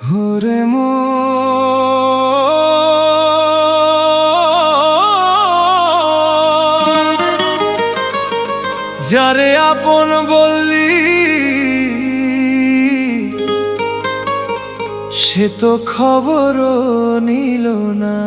ওরে যারে আপন বললি সে তো খবরও নিল না।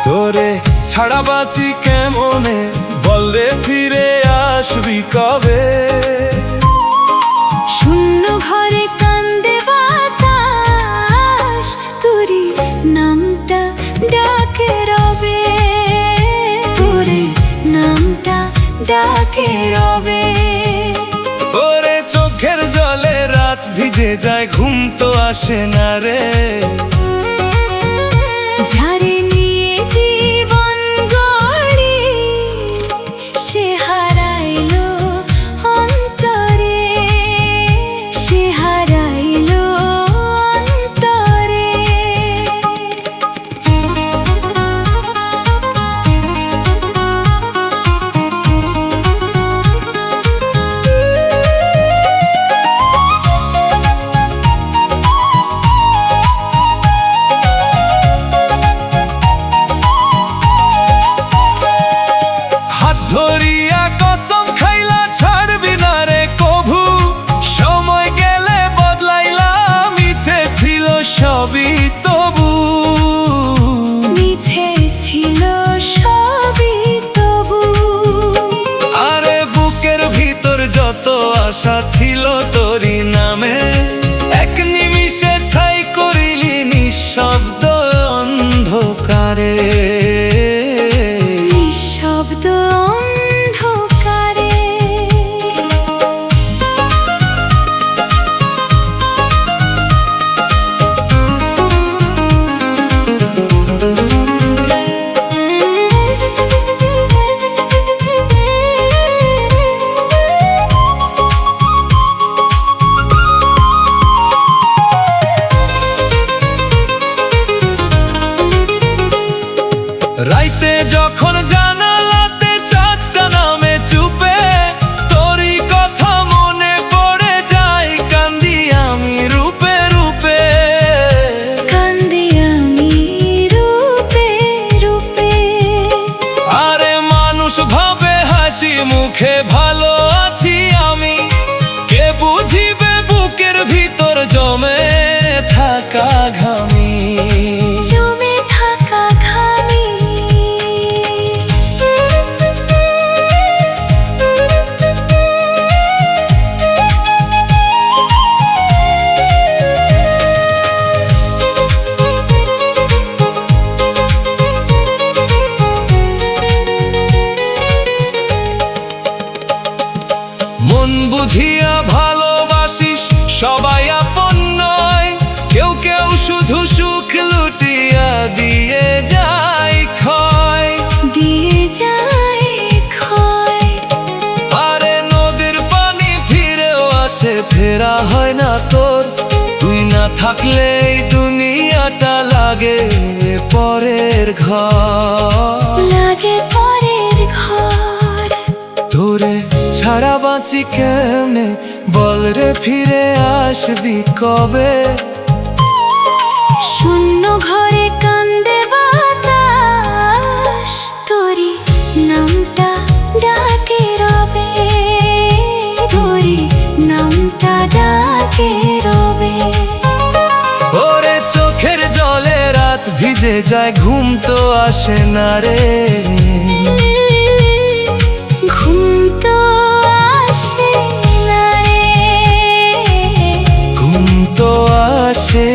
তোরে ছাড়া বাঁচি কেমনে, বললে ফিরে আসবি কবে? শূন্য ঘরে কান্দে বাতাস, তোরি নামটা ডাকে রবে, তোরে নামটা ডাকে রবে। ওরে চোখের জলে রাত ভিজে যায়, ঘুম তো আসে না রে। ঝাড়ে নিয়ে জীবন গড়ি, সে হারাইলো অন্তরে, সে হারাইলো অন্তরে। ধরিয়া কসম খাইলা ছাড়বি না রে কভু, সময় গেলে বদলাইলা মিছে ছিল সবই তবু, মিছে ছিল সবই তবু। আরে বুকের ভিতর যত আশা ছিল তোরই নামে, এক নিমিষে ছাই করিলি নিঃশব্দ অন্ধকারে, নিঃশব্দ অন্ধকারে। রাইতে যখন জানালাতে চাঁদটা নামে চুপে, তোরই কথা মনে পড়ে যায়, কান্দি আমি রূপে রূপে, কান্দি আমি রূপে রূপে। আরে মানুষ ভাবে হাসি মুখে ভালো আছি আমি, কে বুঝিবে বুকের ভিতর জমে থাকা ঘামি, জমে থাকা ঘামি। মন বুঝিয়া ভালোবাসিস সবাই আপন নয়, কেউ কেউ শুধু সুখ লুটিয়া দিয়ে যায় ক্ষয়, দিয়ে যায় ক্ষয়। আরে নদীর পানি ফিরেও আসে, ফেরা হয় না তোর, তুই না থাকলে এই দুনিয়াটা লাগে পরের ঘর, লাগে পরের ঘর। তোরে ছাড়া বাঁচি কেমনে, বল রে ফিরে আসবি কবে? শূন্য ঘরে কান্দে বাতাস, তোরি নামটা ডাকে রবে, তোরি নামটা ডাকে রবে। ওরে চোখের জলে রাত ভিজে যায়, ঘুম তো আসে না রে, ঘুম তো আসে না রে, ঘুম তো আসে